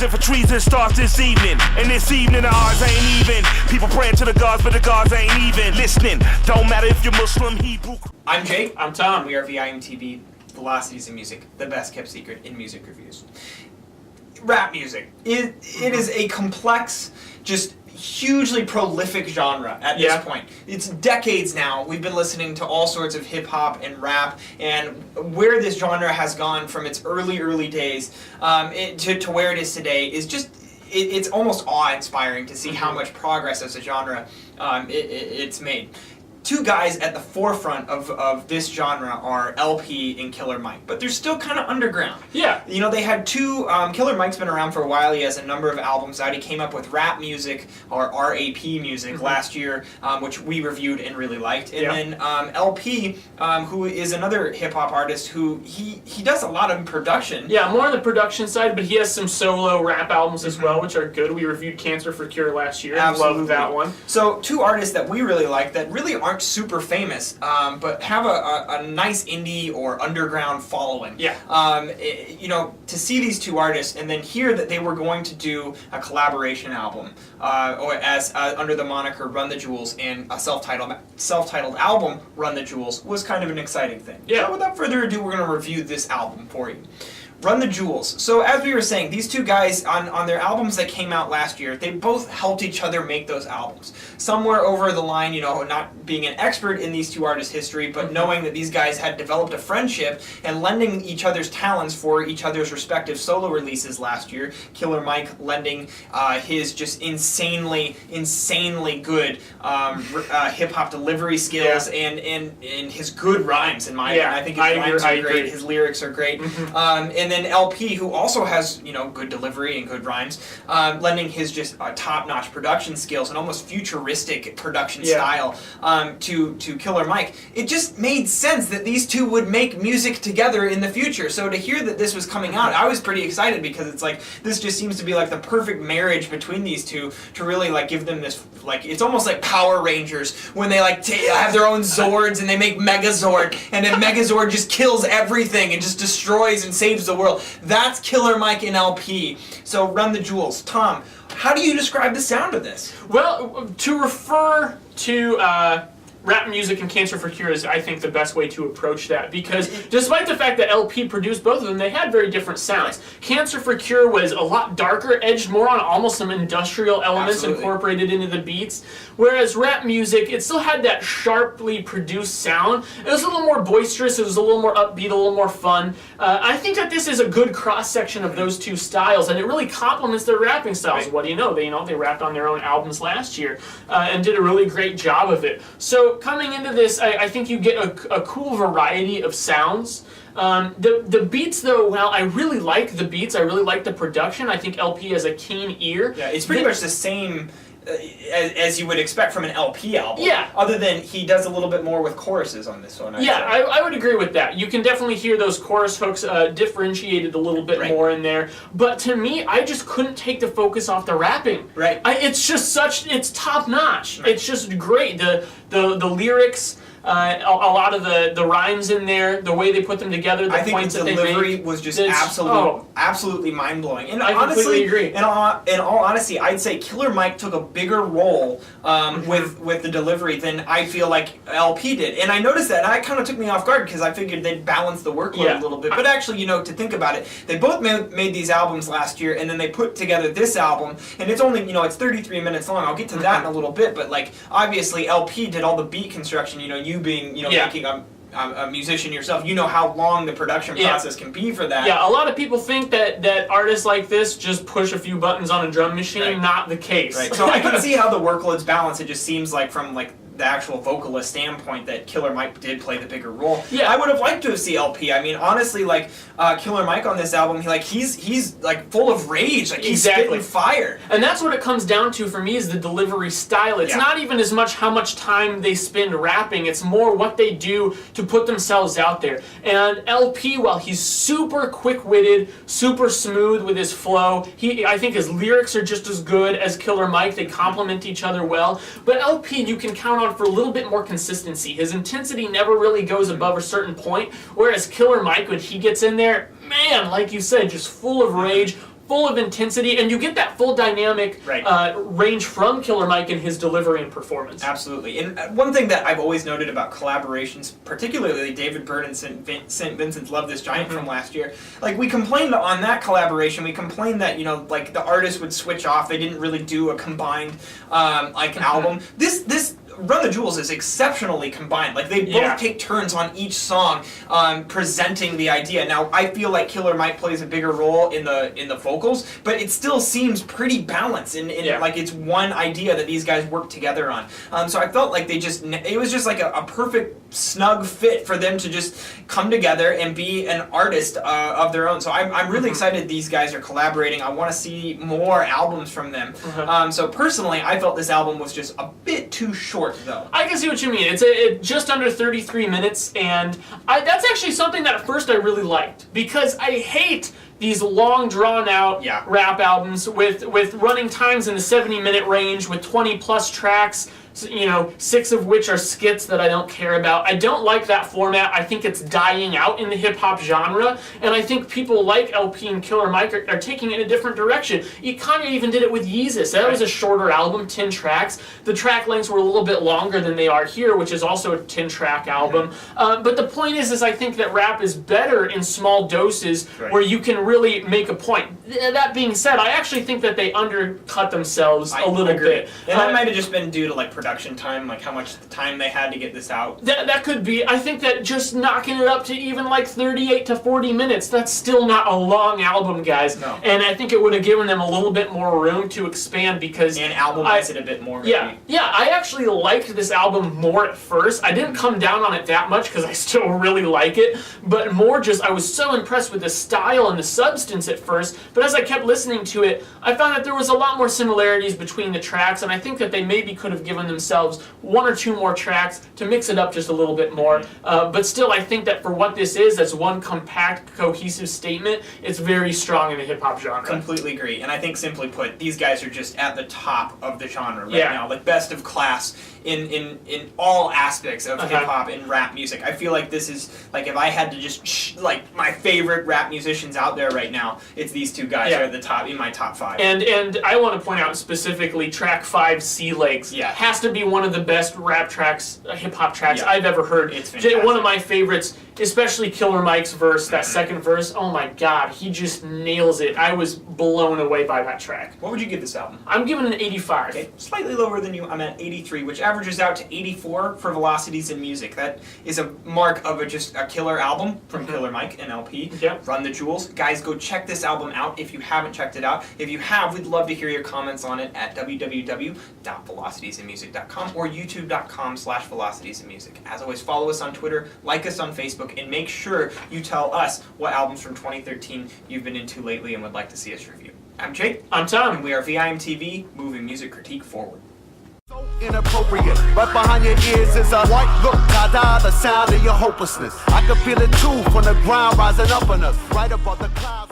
reason for treason starts this evening. And this evening the odds ain't even. People praying to the gods, but the gods ain't even listening. Don't matter if you're Muslim, Hebrew. I'm Jake. I'm Tom. We are VIMTV, Velocities in Music, the best kept secret in music reviews. Rap music. It is a complex, just hugely prolific genre at this point. It's decades now. We've been listening to all sorts of hip-hop and rap, and where this genre has gone from its early days to where it is today is just, it's almost awe-inspiring to see how much progress as a genre it's made. Two guys at the forefront of this genre are LP and Killer Mike, but they're still kind of underground. Yeah. You know, they had two, Killer Mike's been around for a while. He has a number of albums out. He came up with Rap Music, or RAP Music, last year, which we reviewed and really liked. And then LP, who is another hip-hop artist who, he does a lot of production. Yeah, more on the production side, but he has some solo rap albums as well, which are good. We reviewed Cancer for Cure last year. Absolutely. Loved that one. So, two artists that we really like that really aren't super famous, but have a nice indie or underground following. Yeah. You know, to see these two artists and then hear that they were going to do a collaboration album, or as under the moniker Run the Jewels, and a self-titled album, Run the Jewels, was kind of an exciting thing. Yeah. So without further ado, we're going to review this album for you. Run the Jewels. So as we were saying, these two guys on their albums that came out last year, they both helped each other make those albums. Somewhere over the line, you know, not being an expert in these two artists' history, but knowing that these guys had developed a friendship and lending each other's talents for each other's respective solo releases last year. Killer Mike lending his just insanely good hip-hop delivery skills and his good rhymes, in my opinion. I think his rhymes are great, his lyrics are great. And then LP, who also has, you know, good delivery and good rhymes, lending his just top-notch production skills and almost futuristic production style to Killer Mike. It just made sense that these two would make music together in the future. So to hear that this was coming out, I was pretty excited, because it's like, this just seems to be like the perfect marriage between these two to really like give them this, like, it's almost like Power Rangers when they like have their own Zords and they make Megazord, and then Megazord just kills everything and just destroys and saves the world. That's Killer Mike and LP. So Run the Jewels. Tom, how do you describe the sound of this? Well, to refer to rap music and Cancer for Cure is, I think, the best way to approach that, because despite the fact that LP produced both of them, they had very different sounds. Cancer for Cure was a lot darker, edged more on almost some industrial elements incorporated into the beats, whereas rap music, it still had that sharply produced sound. It was a little more boisterous, it was a little more upbeat, a little more fun. I think that this is a good cross-section of those two styles, and it really complements their rapping styles. What do you know? They rapped on their own albums last year, and did a really great job of it. So coming into this, I think you get a cool variety of sounds. The beats, though, while I really like the beats, I really like the production, I think LP has a keen ear. Yeah, it's pretty much the same as you would expect from an LP album. Yeah. Other than he does a little bit more with choruses on this one. I would agree with that. You can definitely hear those chorus hooks differentiated a little bit more in there. But to me, I just couldn't take the focus off the rapping. Right. It's just it's top notch. Right. It's just great. The lyrics. A lot of the rhymes in there, the way they put them together, the points that they make. I think the delivery was just absolutely mind-blowing. And I honestly, completely agree. In all honesty, I'd say Killer Mike took a bigger role with the delivery than I feel like LP did. And I noticed that, and it kind of took me off guard, because I figured they'd balance the workload a little bit. But actually, you know, to think about it, they both made these albums last year, and then they put together this album, and it's only, you know, it's 33 minutes long. I'll get to that in a little bit, but like, obviously LP did all the beat construction, you know, you being, you know, making a musician yourself, you know how long the production process can be for that. Yeah, a lot of people think that artists like this just push a few buttons on a drum machine. Right. Not the case. Right. So I can see how the workload's balanced. It just seems like from like the actual vocalist standpoint that Killer Mike did play the bigger role. Yeah. I would have liked to have seen LP. I mean, honestly, like Killer Mike on this album, he's like full of rage. Like he's spitting fire. And that's what it comes down to for me, is the delivery style. It's not even as much how much time they spend rapping. It's more what they do to put themselves out there. And LP, while he's super quick-witted, super smooth with his flow, I think his lyrics are just as good as Killer Mike. They complement each other well. But LP, you can count on for a little bit more consistency. His intensity never really goes above a certain point, whereas Killer Mike, when he gets in there, man, like you said, just full of rage, full of intensity, and you get that full dynamic range from Killer Mike in his delivery and performance. Absolutely. And one thing that I've always noted about collaborations, particularly David Byrne and St. Vincent's Love This Giant from last year, like we complained on that collaboration, we complained that, you know, like the artists would switch off, they didn't really do a combined like album. This Run the Jewels is exceptionally combined. Like they both take turns on each song presenting the idea. Now I feel like Killer Mike plays a bigger role in the vocals, but it still seems pretty balanced in like it's one idea that these guys work together on. So I felt like it was just like a perfect snug fit for them to just come together and be an artist of their own. So I'm really excited these guys are collaborating. I want to see more albums from them. So personally, I felt this album was just a bit too short, though. I can see what you mean. It's just under 33 minutes, and that's actually something that at first I really liked, because I hate these long, drawn-out rap albums with running times in the 70-minute range with 20-plus tracks, you know, 6 of which are skits that I don't care about. I don't like that format. I think it's dying out in the hip-hop genre, and I think people like LP and Killer Mike are taking it in a different direction. Kanye even did it with Yeezus. That was a shorter album, 10 tracks. The track lengths were a little bit longer than they are here, which is also a 10-track album. But the point is I think that rap is better in small doses where you can really make a point. That being said, I actually think that they undercut themselves a little bit. And that might have just been due to like production time, like how much time they had to get this out. That could be. I think that just knocking it up to even like 38 to 40 minutes, that's still not a long album, guys. No. And I think it would have given them a little bit more room to expand, because and album-wise it a bit more. Maybe. Yeah. I actually liked this album more at first. I didn't come down on it that much because I still really like it, but more just I was so impressed with the style and the substance at first. But as I kept listening to it, I found that there was a lot more similarities between the tracks, and I think that they maybe could have given themselves 1 or 2 more tracks to mix it up just a little bit more. But still, I think that for what this is, as one compact, cohesive statement, it's very strong in the hip-hop genre. Completely agree. And I think, simply put, these guys are just at the top of the genre right now. Like, best of class in all aspects of hip-hop and rap music. I feel like this is, like, if I had to just, like, my favorite rap musicians out there right now, it's these two guys are at the top, in my top 5. And I want to point out specifically track 5, Sea Legs, has to be one of the best rap tracks, hip-hop tracks I've ever heard. It's fantastic. One of my favorites, especially Killer Mike's verse, that second verse. Oh my God, he just nails it. I was blown away by that track. What would you give this album? I'm giving it an 85. Okay, slightly lower than you. I'm at 83, which averages out to 84 for Velocities in music. That is a mark of just a killer album from Killer Mike and LP. Run the Jewels. Guys, go check this album out if you haven't checked it out. If you have, we'd love to hear your comments on it at www.velocitiesinmusic.com or youtube.com/velocitiesinmusic. As always, follow us on Twitter, like us on Facebook, and make sure you tell us what albums from 2013 you've been into lately and would like to see us review. I'm Jake. I'm Tom. And we are VIMTV, moving music critique forward. So inappropriate. Right behind your ears is a white look, ta-da, the sound of your hopelessness. I can feel it too from the ground rising up on us, right above the clouds.